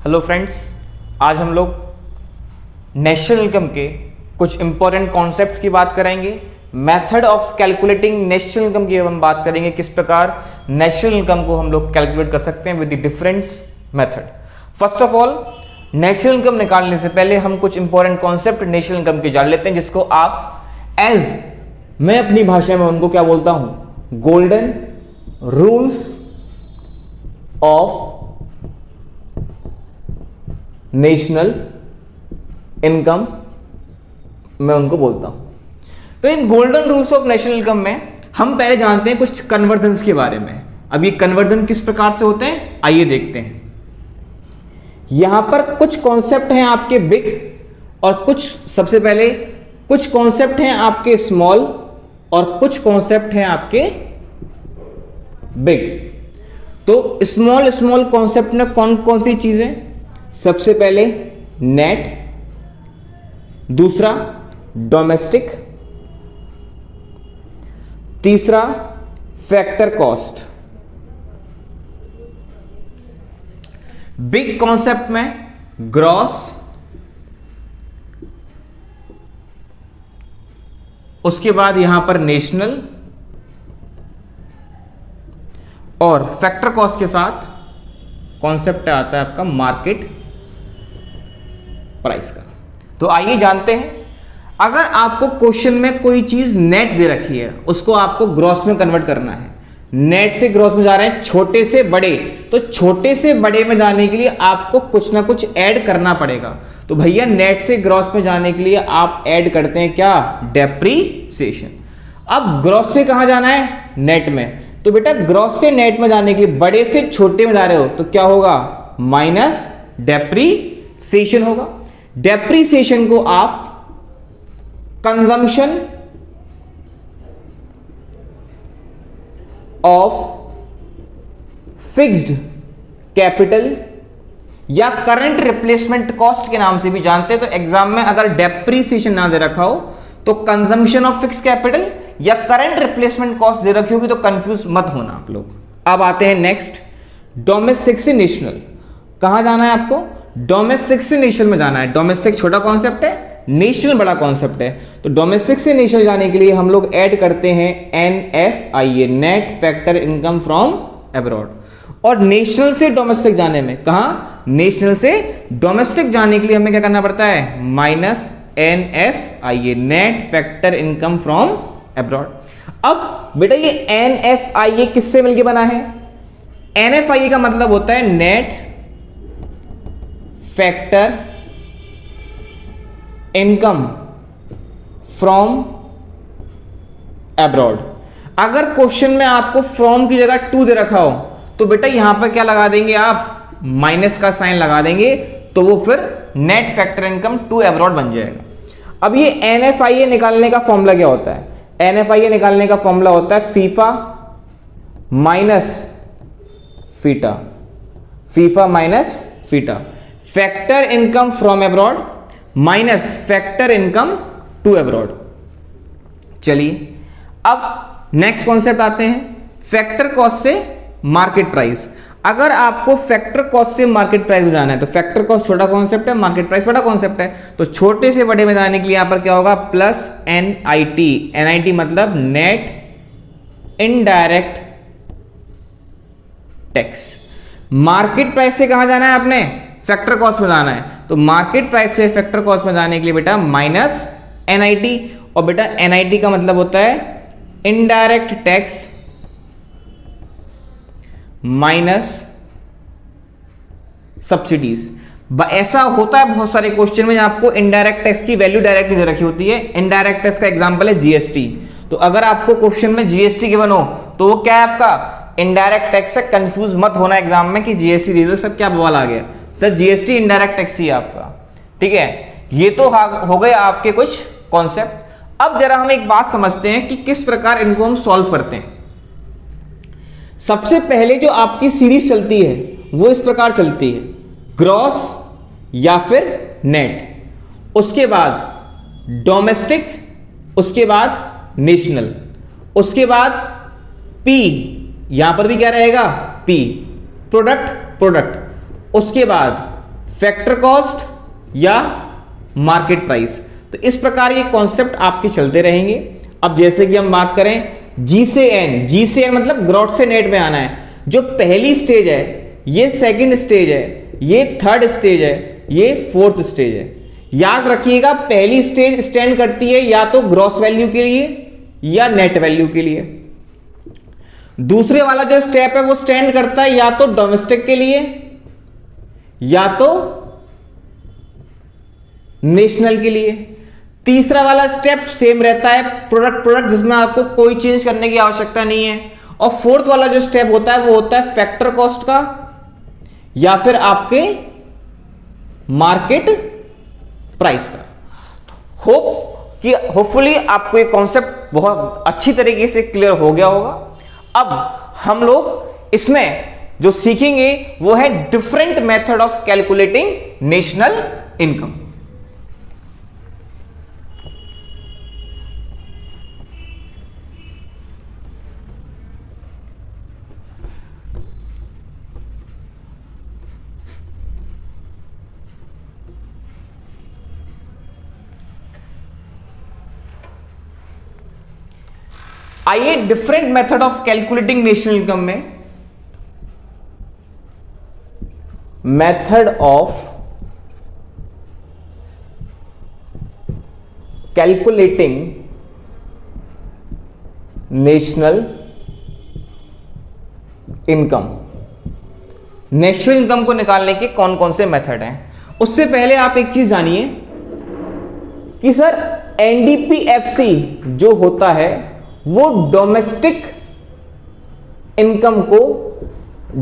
Hello friends, आज हम लोग नेशनल इनकम के कुछ इंपॉर्टेंट कॉन्सेप्ट्स की बात करेंगे। Method of calculating national income की हम बात करेंगे, किस प्रकार नेशनल इनकम को हम लोग कैलकुलेट कर सकते हैं with the different method. First of all, national income निकालने से पहले हम कुछ इंपॉर्टेंट कॉन्सेप्ट नेशनल इनकम के जान लेते हैं, जिसको आप मैं अपनी भाषा में उनको क्या बोलता हूं, golden rules of national income मैं उनको बोलता हूं। तो इन golden rules of national income में हम पहले जानते हैं कुछ कन्वर्जन्स के बारे में। अब ये कन्वर्जन किस प्रकार से होते हैं, आइए देखते हैं। यहां पर कुछ कॉन्सेप्ट हैं आपके बिग और सबसे पहले कुछ कॉन्सेप्ट हैं आपके स्मॉल और कुछ कॉन्सेप्ट हैं आपके बिग। तो स्मॉल कॉन्सेप्ट में कौन कौन सी चीजें? सबसे पहले नेट, दूसरा डोमेस्टिक, तीसरा फैक्टर कॉस्ट। बिग कॉन्सेप्ट में ग्रॉस, उसके बाद यहां पर नेशनल, और फैक्टर कॉस्ट के साथ कॉन्सेप्ट आता है आपका मार्केट प्राइस का। तो आइए जानते हैं, अगर आपको क्वेश्चन में कोई चीज नेट दे रखी है, उसको आपको ग्रॉस में कन्वर्ट करना है। नेट से ग्रॉस में जा रहे हैं, छोटे से बड़े, तो छोटे से बड़े में जाने के लिए आपको कुछ ना कुछ ऐड करना पड़ेगा। तो भैया नेट से ग्रॉस में जाने के लिए आप ऐड करते हैं क्या? डेप्रीसिएशन। अब ग्रॉस से कहां जाना है? नेट में। तो बेटा ग्रॉस से नेट में जाने के लिए बड़े से छोटे में जा रहे हो तो क्या होगा? माइनस डेप्रीसिएशन होगा। डेप्रीसिएशन को आप कंजम्पशन ऑफ फिक्स्ड कैपिटल या करंट रिप्लेसमेंट कॉस्ट के नाम से भी जानते हैं। तो एग्जाम में अगर डेप्रीसिएशन ना दे रखा हो तो कंजम्पशन ऑफ फिक्स्ड कैपिटल या करंट रिप्लेसमेंट कॉस्ट दे रखी होगी तो कंफ्यूज मत होना आप लोग। अब आते हैं नेक्स्ट, डोमेस्टिक से नेशनल। कहां जाना है आपको? डोमेस्टिक से नेशनल में जाना है। डोमेस्टिक छोटा कॉन्सेप्ट है, नेशनल बड़ा कॉन्सेप्ट है। तो डोमेस्टिक से नेशनल जाने के लिए हम लोग ऐड करते हैं NFIA, net factor income from abroad. और नेशनल से डोमेस्टिक जाने में, कहां? नेशनल से डोमेस्टिक जाने के लिए हमें क्या करना पड़ता है? Minus NFIA, net factor income from abroad. अब बेटा ये NFIA किससे मिलके बना है? NFIA का मतलब होता है net factor income from abroad. अगर क्वेश्चन में आपको फ्रॉम की जगह टू दे रखा हो तो बेटा यहां पर क्या लगा देंगे आप? माइनस का साइन लगा देंगे, तो वो फिर net factor income to abroad बन जाएगा। अब ये NFIA निकालने का फॉर्मूला क्या होता है? NFIA निकालने का फॉर्मूला होता है FIFA minus FITA, FIFA minus FITA. Factor income from abroad minus factor income to abroad. चलिए अब नेक्स्ट कॉन्सेप्ट आते हैं, फैक्टर कॉस्ट से मार्केट प्राइस। अगर आपको फैक्टर कॉस्ट से मार्केट प्राइस में जाना है तो फैक्टर कॉस्ट छोटा कॉन्सेप्ट है, मार्केट प्राइस बड़ा कॉन्सेप्ट है। तो छोटे से बड़े में जाने के लिए यहां पर क्या होगा? Plus NIT। NIT मतलब net indirect tax. Market price से कहां जाना है आपने? फैक्टर कॉस्ट में जाना है। तो मार्केट प्राइस से फैक्टर कॉस्ट में जाने के लिए बेटा माइनस NIT। और बेटा NIT का मतलब होता है इनडायरेक्ट टैक्स माइनस सब्सिडीज। ऐसा होता है बहुत सारे क्वेश्चन में आपको इनडायरेक्ट टैक्स की वैल्यू डायरेक्टली दे रखी होती है। इनडायरेक्ट टैक्स का एग्जांपल है GST। तो अगर आपको क्वेश्चन में GST गिवन हो तो वो क्या है आपका? इनडायरेक्ट टैक्स से कंफ्यूज मत होना एग्जाम में कि GST दे दो, सब क्या बवाल आ गया सर, GST इनडायरेक्ट टैक्स ही है आपका। ठीक है, ये तो हो गए आपके कुछ कॉन्सेप्ट। अब जरा हम एक बात समझते हैं कि किस प्रकार इनको हम सॉल्व करते हैं। सबसे पहले जो आपकी सीरीज चलती है वो इस प्रकार चलती है, ग्रॉस या फिर नेट, उसके बाद डोमेस्टिक, उसके बाद नेशनल, उसके बाद पी, यहां पर भी क्या रहेगा? पी, प्रोडक्ट, उसके बाद फैक्टर कॉस्ट या मार्केट प्राइस। तो इस प्रकार ये कॉन्सेप्ट आपके चलते रहेंगे। अब जैसे कि हम बात करें जी से एन मतलब ग्रॉस से नेट में आना है। जो पहली स्टेज है, ये सेकंड स्टेज है, ये थर्ड स्टेज है, ये फोर्थ स्टेज है। याद रखिएगा, पहली स्टेज स्टैंड करती है या तो ग्रॉस वैल्यू के लिए या नेट वैल्यू के लिए। दूसरे वाला जो स्टेप है वो स्टैंड करता है या तो डोमेस्टिक के लिए या तो नेशनल के लिए। तीसरा वाला स्टेप सेम रहता है, प्रोडक्ट जिसमें आपको कोई चेंज करने की आवश्यकता नहीं है। और फोर्थ वाला जो स्टेप होता है वो होता है फैक्टर कॉस्ट का या फिर आपके मार्केट प्राइस का। होपफुली आपको ये कॉन्सेप्ट बहुत अच्छी तरीके से क्लियर हो गया होगा। अब हम लोग इसमें जो सीखेंगे वो है different method of calculating national income. आइए different method of calculating national income में method of calculating national income. National income को निकालने के कौन कौन से मेथड हैं। उससे पहले आप एक चीज जानिए कि सर एनडीपीएफसी जो होता है वो डोमेस्टिक इनकम को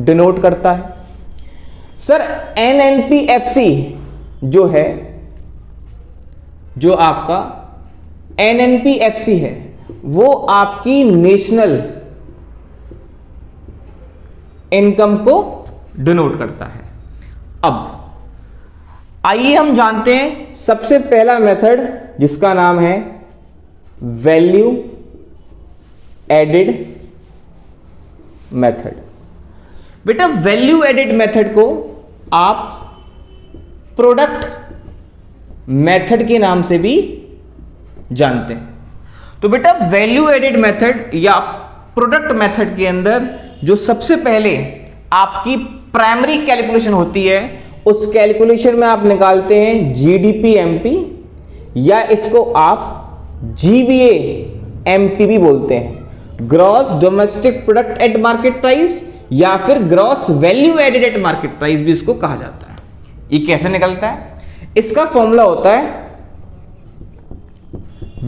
डिनोट करता है। सर एनएनपीएफसी जो है, जो आपका एनएनपीएफसी है वो आपकी नेशनल इनकम को डिनोट करता है। अब आइए हम जानते हैं सबसे पहला मेथड जिसका नाम है वैल्यू एडेड मेथड। बेटा वैल्यू एडेड मेथड को आप प्रोडक्ट मेथड के नाम से भी जानते हैं। तो बेटा वैल्यू एडेड मेथड या प्रोडक्ट मेथड के अंदर जो सबसे पहले आपकी प्राइमरी कैलकुलेशन होती है, उस कैलकुलेशन में आप निकालते हैं जीडीपी एमपी या इसको आप जीवीए एमपी भी बोलते हैं, gross domestic product at market price या फिर gross value added at market price भी इसको कहा जाता है। ये कैसे निकलता है? इसका फॉर्मूला होता है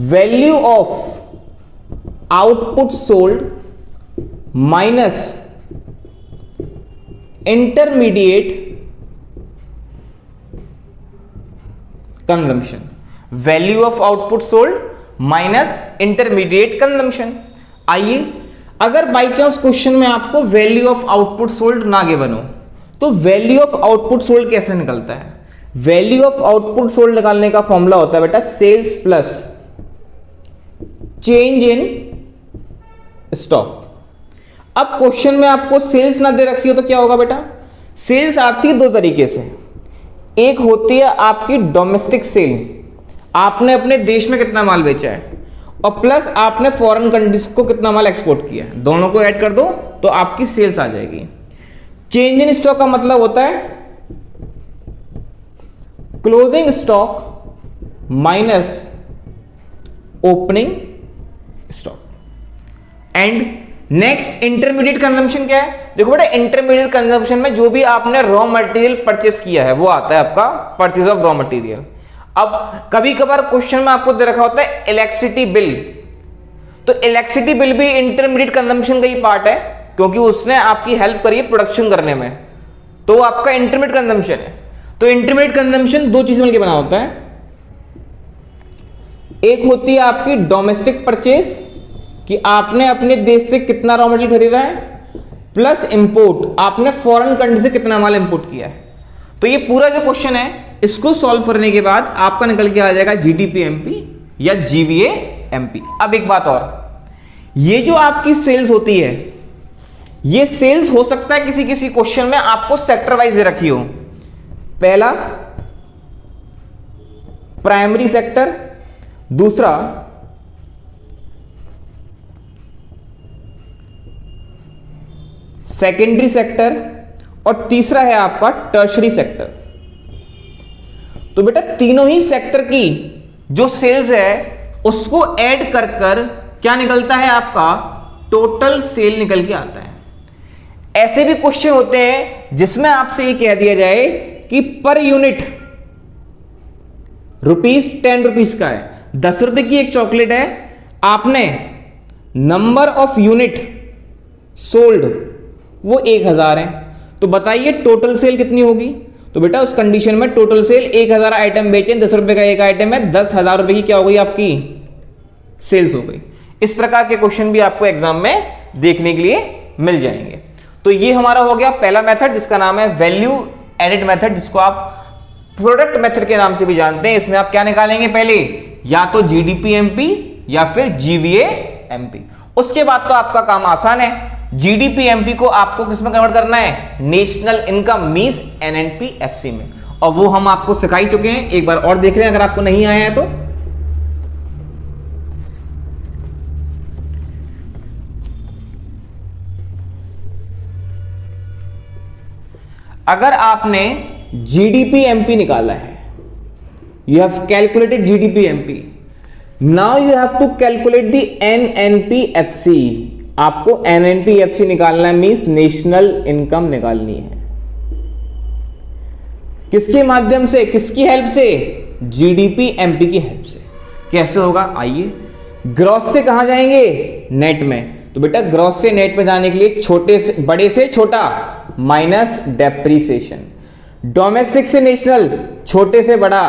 value of output sold minus intermediate consumption. Value of output sold minus intermediate consumption. आइए अगर बाई चांस क्वेश्चन में आपको वैल्यू ऑफ आउटपुट सोल्ड ना गिवन हो तो वैल्यू ऑफ आउटपुट सोल्ड कैसे निकलता है? वैल्यू ऑफ आउटपुट सोल्ड निकालने का फॉर्मूला होता है बेटा sales plus change in stock. अब क्वेश्चन में आपको सेल्स ना दे रखी हो तो क्या होगा बेटा? सेल्स आती है दो तरीके से। एक होती है आपकी डोमेस्टिक सेल, आपने अपने देश में कितना माल बेचा है, और प्लस आपने फॉरेन कंट्रीज को कितना माल एक्सपोर्ट किया है, दोनों को ऐड कर दो तो आपकी सेल्स आ जाएगी। चेंज इन स्टॉक का मतलब होता है closing stock minus opening stock. And next intermediate consumption क्या है? देखो बेटा इंटरमीडिएट कंजम्पशन में जो भी आपने रॉ मटेरियल परचेस किया है वो आता है आपका परचेज ऑफ रॉ मटेरियल। अब कभी कभार क्वेश्चन में आपको दे रखा होता है इलेक्ट्रिसिटी बिल, तो इलेक्ट्रिसिटी बिल भी इंटरमीडिएट कंजम्पशन का ही पार्ट है क्योंकि उसने आपकी हेल्प करी है प्रोडक्शन करने में, तो वो आपका इंटरमीडिएट कंजम्पशन है। तो इंटरमीडिएट कंजम्पशन दो चीज मिलकर बना होता है, एक होती है आपकी डोमेस्टिक परचेस कि आपने अपने देश से कितना रॉ मटेरियल खरीदा है, प्लस इंपोर्ट आपने फॉरेन कंट्री से कितना माल इंपोर्ट किया है। तो ये पूरा जो क्वेश्चन है इसको सॉल्व करने के बाद आपका निकल के आ जाएगा जीडीपी एमपी या जीवीए एमपी। अब एक बात और, ये जो आपकी सेल्स होती है, ये सेल्स हो सकता है किसी किसी क्वेश्चन में आपको सेक्टर वाइज दे रखी हो, पहला प्राइमरी सेक्टर, दूसरा सेकेंडरी सेक्टर और तीसरा है आपका टर्शरी सेक्टर। तो बेटा तीनों ही सेक्टर की जो सेल्स है उसको ऐड कर कर क्या निकलता है आपका टोटल सेल निकल के आता है। ऐसे भी क्वेश्चन होते हैं जिसमें आपसे ये कह दिया जाए कि पर यूनिट ₹10 का है, 10 रुपए की एक चॉकलेट है, आपने नंबर ऑफ यूनिट सोल्ड वो 1000 है, तो बताइए टोटल सेल कितनी होगी। तो बेटा उस कंडीशन में टोटल सेल 1000 आइटम बेचे, 10 रुपए का एक आइटम है, 10,000 रुपए की क्या हो गई आपकी सेल्स हो गई। इस प्रकार के क्वेश्चन भी आपको एग्जाम में देखने के लिए मिल जाएंगे। तो ये हमारा हो गया पहला मेथड जिसका नाम है वैल्यू एडेड मेथड, जिसको आप प्रोडक्ट मेथड के नाम से भी जानते हैं। इसमें आप क्या निकालेंगे पहले, या तो जीडीपी एमपी या फिर जीवीए एमपी। उसके बाद तो आपका काम आसान है, जीडीपी एमपी को आपको किसमें कन्वर्ट करना है, national income means NNP FC में, और वो हम आपको सिखा ही चुके हैं। एक बार और देख लें अगर आपको नहीं आया है तो। अगर आपने जीडीपी एमपी निकाला है, you have calculated GDP MP, now you have to calculate the NNP FC. आपको एनएनपी एफसी निकालना है, मींस नेशनल इनकम निकालनी है। किसके माध्यम से, किसकी हेल्प से, जीडीपी एमपी की हेल्प से। कैसे होगा, आइए ग्रॉस से कहां जाएंगे, नेट में। तो बेटा ग्रॉस से नेट में जाने के लिए छोटे से बड़े से छोटा माइनस डेप्रीसिएशन, डोमेस्टिक से नेशनल छोटे से बड़ा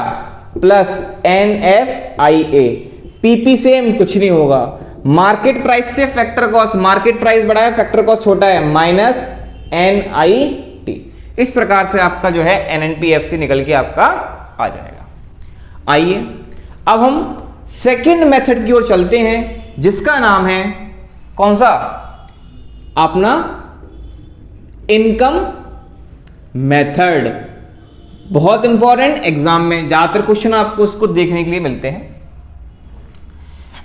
प्लस एनएफआईए, पीपी सेम कुछ नहीं होगा, मार्केट प्राइस से फैक्टर कॉस्ट, मार्केट प्राइस बड़ा है फैक्टर कॉस्ट छोटा है, माइनस एनआईटी। इस प्रकार से आपका जो है एनएनपीएफसी निकल के आपका आ जाएगा। आइए अब हम सेकंड मेथड की ओर चलते हैं जिसका नाम है कौन सा, अपना इनकम मेथड। बहुत इंपॉर्टेंट, एग्जाम में ज्यादातर क्वेश्चन आपको उसको देखने के लिए मिलते हैं।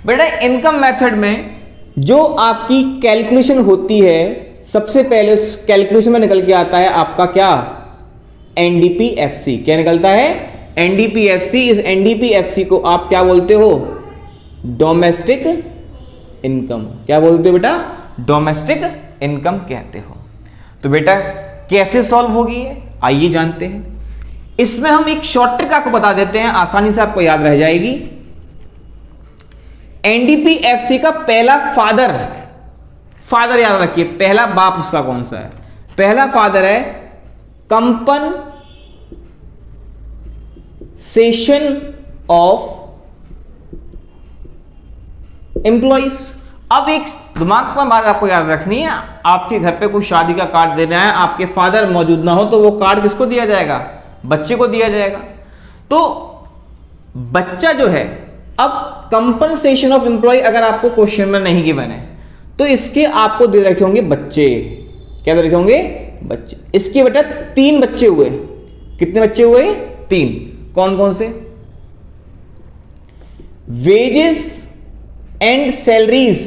बेटा इनकम मेथड में जो आपकी कैलकुलेशन होती है, सबसे पहले उस कैलकुलेशन में निकल के आता है आपका क्या, एनडीपीएफसी। क्या निकलता है, एनडीपीएफसी। इस एनडीपीएफसी को आप क्या बोलते हो, डोमेस्टिक इनकम। क्या बोलते हो बेटा, डोमेस्टिक इनकम कहते हो। तो बेटा कैसे सॉल्व होगी, आइए जानते हैं। इसमें हम एक शॉर्ट ट्रिक आपको बता देते हैं, आसानी से आपको याद रह जाएगी। एनडीपीएफसी का पहला फादर याद रखिए, पहला बाप उसका कौन सा है, पहला फादर है कंपनसेशन ऑफ एम्प्लॉइज। अब एक दिमाग में बात आपको याद रखनी है, आपके घर पे कोई शादी का कार्ड देना है, आपके फादर मौजूद ना हो तो वो कार्ड किसको दिया जाएगा, बच्चे को दिया जाएगा। तो बच्चा जो है, अब कंपनसेशन ऑफ एम्प्लॉय अगर आपको क्वेश्चन में नहीं गिवन है तो इसके आपको दे रखे होंगे बच्चे। क्या दे रखे होंगे, बच्चे। इसके बेटा 3 बच्चे हुए, कितने बच्चे हुए, 3। कौन कौन से, wages and salaries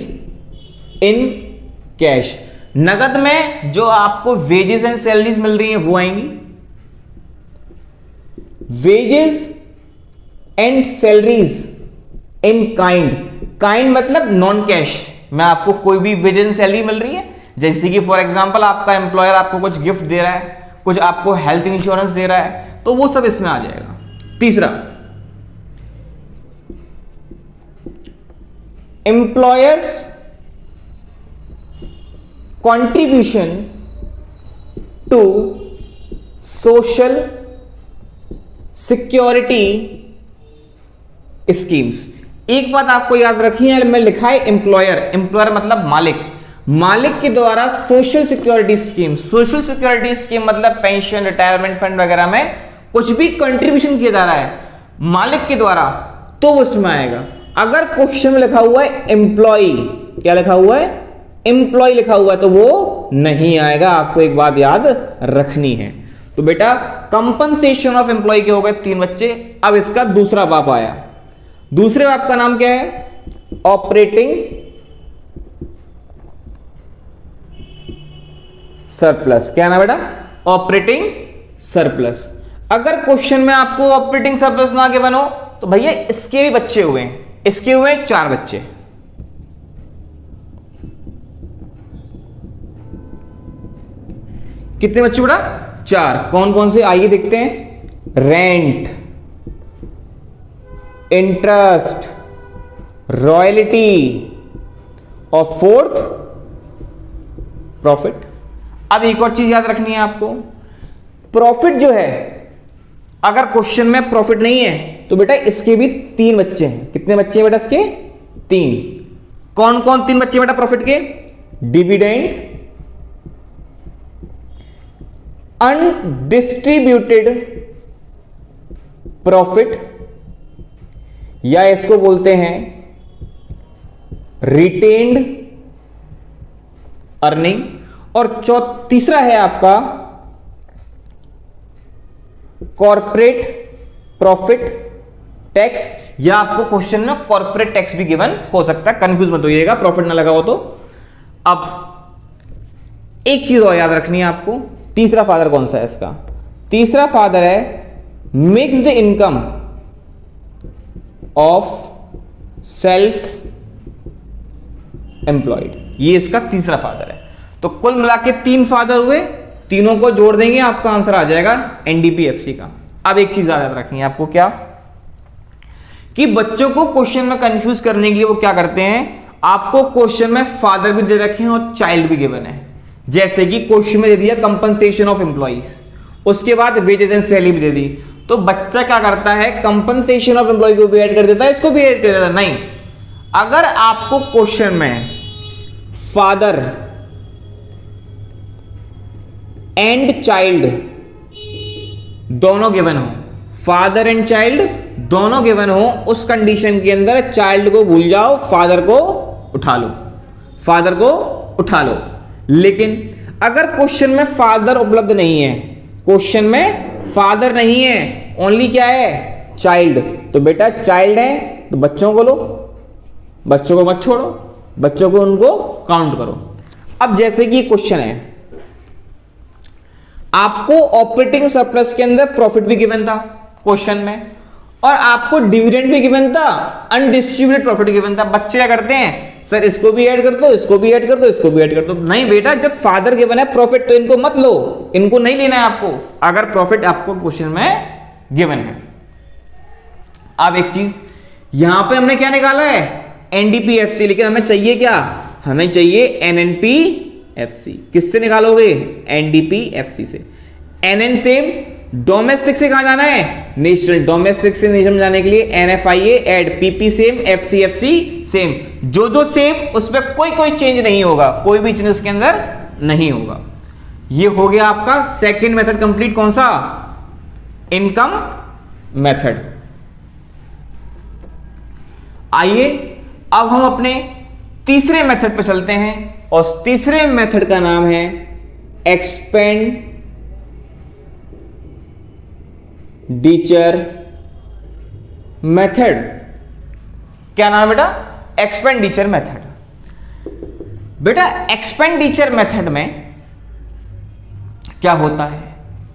in cash. नगद में जो आपको वेजेस एंड सैलरीज मिल रही हैं वो आएंगी, wages and salaries in kind. Kind मतलब नॉन कैश में आपको कोई भी वेजेस एंड सैलरी मिल रही है, जैसे कि फॉर एग्जांपल आपका एम्प्लॉयर आपको कुछ गिफ्ट दे रहा है, कुछ आपको हेल्थ इंश्योरेंस दे रहा है, तो वो सब इसमें आ जाएगा। तीसरा, employers contribution to social security schemes. एक बात आपको याद रखनी है, मैं लिखा है एम्प्लॉयर, एम्प्लॉयर मतलब मालिक, मालिक के द्वारा social security scheme. Social security scheme मतलब पेंशन, रिटायरमेंट फंड वगैरह में कुछ भी कंट्रीब्यूशन किया जा रहा है मालिक के द्वारा तो उसमें आएगा। अगर क्वेश्चन में लिखा हुआ है एम्प्लॉय, क्या लिखा हुआ है, एम्प्लॉय लिखा हुआ है, तो वो नहीं आएगा। आपको एक बात याद रखनी है। तो बेटा कंपनसेशन ऑफ एम्प्लॉय के हो गए 3 बच्चे। अब इसका दूसरा बाप आया। दूसरे बाप का नाम क्या है? Operating surplus. क्या ना बेटा? Operating surplus. अगर क्वेश्चन में आपको ऑपरेटिंग सरप्लस ना गिवन हो तो भैया इसके भी बच्चे हुए हैं, इसके हुए 4 बच्चे। कितने बच्चे बेटा? 4। कौन कौन से आइए देखते हैं। रेंट, इंटरेस्ट, रॉयल्टी और फोर्थ प्रॉफिट। अब एक और चीज याद रखनी है आपको, प्रॉफिट जो है अगर क्वेश्चन में प्रॉफिट नहीं है तो बेटा इसके भी 3 बच्चे हैं। कितने बच्चे हैं बेटा इसके? 3। कौन कौन 3 बच्चे बेटा प्रॉफिट के? डिविडेंड, अनडिस्ट्रीब्यूटेड प्रॉफिट या इसको बोलते हैं रिटेन्ड अर्निंग, और तीसरा है आपका कॉर्पोरेट प्रॉफिट टैक्स, या आपको क्वेश्चन में कॉर्पोरेट टैक्स भी गिवन हो सकता है, कंफ्यूज मत होइएगा, प्रॉफिट ना लगा हो तो। अब एक चीज और याद रखनी है आपको, तीसरा फादर कौन सा है इसका? तीसरा फादर है mixed income of self employed, ये इसका तीसरा फादर है। तो कुल मिला के 3 फादर हुए, तीनों को जोड़ देंगे आपका आंसर आ जाएगा एनडीपीएफसी का। अब एक चीज याद रखनी है आपको, क्या कि बच्चों को क्वेश्चन में कंफ्यूज करने के लिए वो क्या करते हैं, आपको क्वेश्चन में फादर भी दे रखे हैं और चाइल्ड भी गिवन है। जैसे कि क्वेश्चन में दे दिया कंपनसेशन ऑफ एम्प्लॉइज, उसके बाद वेजेस एंड सैलरी भी दे दी, तो बच्चा क्या करता है कंपनसेशन ऑफ एम्प्लॉय को भी ऐड कर देता है, इसको भी ऐड कर देता है। नहीं, अगर आपको क्वेश्चन में फादर एंड चाइल्ड दोनों गिवन हो, फादर एंड चाइल्ड दोनों गिवन हो, उस कंडीशन के अंदर चाइल्ड को भूल जाओ, फादर को उठा लो, फादर को उठा लो। लेकिन अगर क्वेश्चन में फादर उपलब्ध नहीं है, क्वेश्चन में फादर नहीं है, ओनली क्या है? चाइल्ड, तो बेटा चाइल्ड है तो बच्चों को लो, बच्चों को मत छोड़ो, बच्चों को उनको काउंट करो। अब जैसे कि क्वेश्चन है, आपको ऑपरेटिंग सरप्लस के अंदर प्रॉफिट भी गिवन था क्वेश्चन में, और आपको डिविडेंड भी गिवन था, अनडिस्ट्रीब्यूटेड प्रॉफिट गिवन था। बच्चे क्या करते हैं, सर इसको भी ऐड कर दो, इसको भी ऐड कर दो, इसको भी ऐड कर दो। नहीं बेटा, जब फादर गिवन है प्रॉफिट तो इनको मत लो, इनको नहीं लेना है आपको, अगर प्रॉफिट आपको क्वेश्चन में गिवन है। अब एक चीज यहां पे हमने क्या निकाला है? एनडीपीएफसी, लेकिन हमें चाहिए क्या? हमें चाहिए एनएनपीएफसी। किससे निकालोगे? एनडीपीएफसी से। एनएन सेम, डोमेस्टिक से कहां जाना है? नेशनल। डोमेस्टिक से नेशनल जाने के लिए NFIA add, PP same, FCFC same, जो सेम उसमें कोई चेंज नहीं होगा, कोई भी चेंज उसके अंदर नहीं होगा। ये हो गया आपका सेकंड मेथड कंप्लीट। कौन सा? Income method. आइए अब हम अपने तीसरे मेथड पे चलते हैं, और तीसरे मेथड का नाम है एक्सपेंडिचर मेथड। क्या नाम है बेटा? Expenditure method. बेटा एक्सपेंडिचर मेथड में क्या होता है?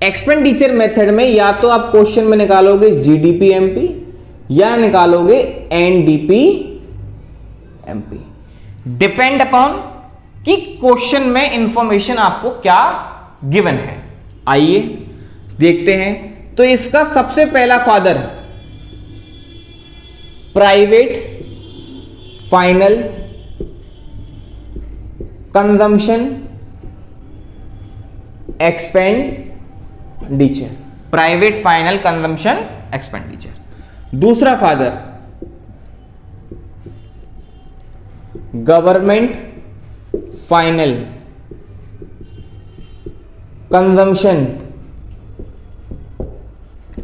एक्सपेंडिचर मेथड में या तो आप क्वेश्चन में निकालोगे जीडीपी एमपी या निकालोगे एनडीपी एमपी, डिपेंड अपॉन कि क्वेश्चन में इंफॉर्मेशन आपको क्या गिवन है। आइए देखते हैं। तो इसका सबसे पहला factor private final consumption expenditure, private final consumption expenditure. दूसरा factor government final consumption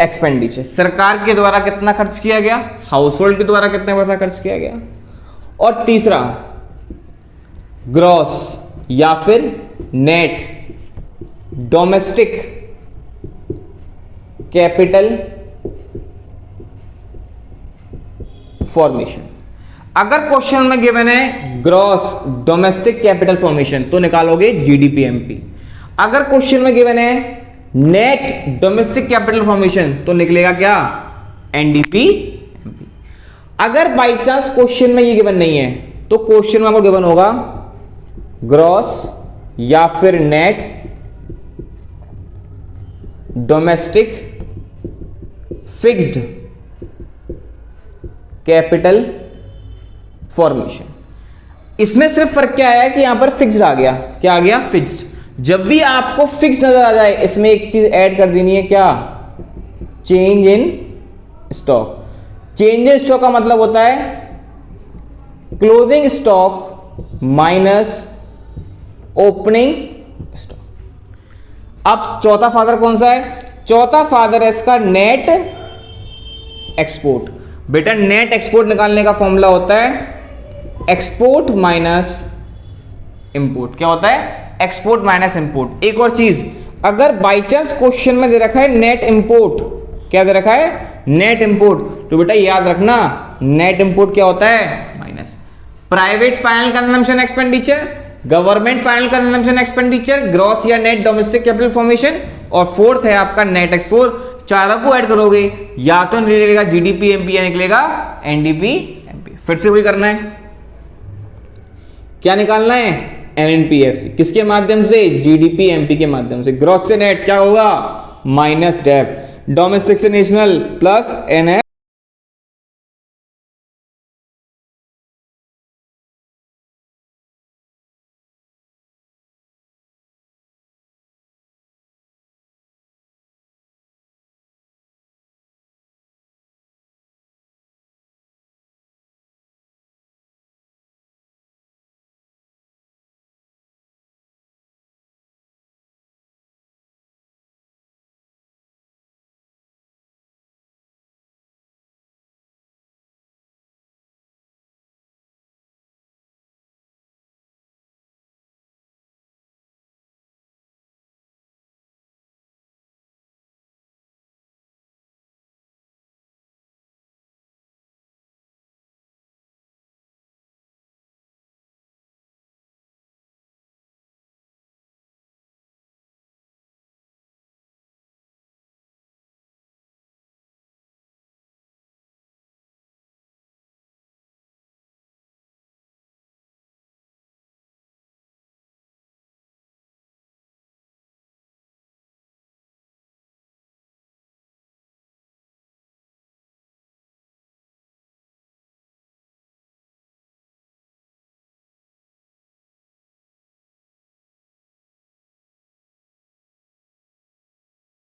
expenditure, सरकार के द्वारा कितना खर्च किया गया, हाउस होल्ड के द्वारा कितना पैसा खर्च किया गया। और तीसरा ग्रॉस या फिर नेट डोमेस्टिक कैपिटल फॉर्मेशन। अगर क्वेश्चन में गिवन है ग्रॉस डोमेस्टिक कैपिटल फॉर्मेशन तो निकालोगे जीडीपीएमपी। अगर क्वेश्चन में गिवन है नेट डोमेस्टिक कैपिटल फॉर्मेशन तो निकलेगा क्या, एनडीपीएमपी। अगर बाई चांस क्वेश्चन में ये गिवन नहीं है तो क्वेश्चन में आपको गिवन होगा ग्रॉस या फिर net domestic fixed capital formation. इसमें सिर्फ फर्क क्या है कि यहां पर फिक्स्ड आ गया, क्या आ गया, फिक्स्ड। जब भी आपको फिक्स नजर आ जाए इसमें एक चीज ऐड कर देनी है, क्या, change in stock. Change in stock का मतलब होता है closing stock minus opening stock. अब चौथा फादर कौन सा है, चौथा फादर है इसका नेट एक्सपोर्ट। बेटा नेट एक्सपोर्ट निकालने का फॉर्मूला होता है एक्सपोर्ट माइनस इंपोर्ट। क्या होता है, एक्सपोर्ट माइनस इंपोर्ट। एक और चीज, अगर बाई चांस क्वेश्चन में दे रखा है नेट इंपोर्ट, क्या दे रखा है, नेट इंपोर्ट, तो बेटा याद रखना नेट इंपोर्ट क्या होता है, minus private final consumption expenditure, government final consumption expenditure, gross या नेट डोमेस्टिक कैपिटल फॉर्मेशन, और फोर्थ है आपका नेट एक्सपोर्ट। चारों को ऐड करोगे या तो निकलेगा जीडीपीएमपी या निकलेगा एनडीपीएमपी। फिर से वही करना है, क्या निकालना है, एनएनपीएफ। किसके माध्यम से, जीडीपीएमपी के माध्यम से। ग्रॉस से नेट क्या होगा, माइनस डेब्ट, डोमेस्टिक से नेशनल प्लस एनएफ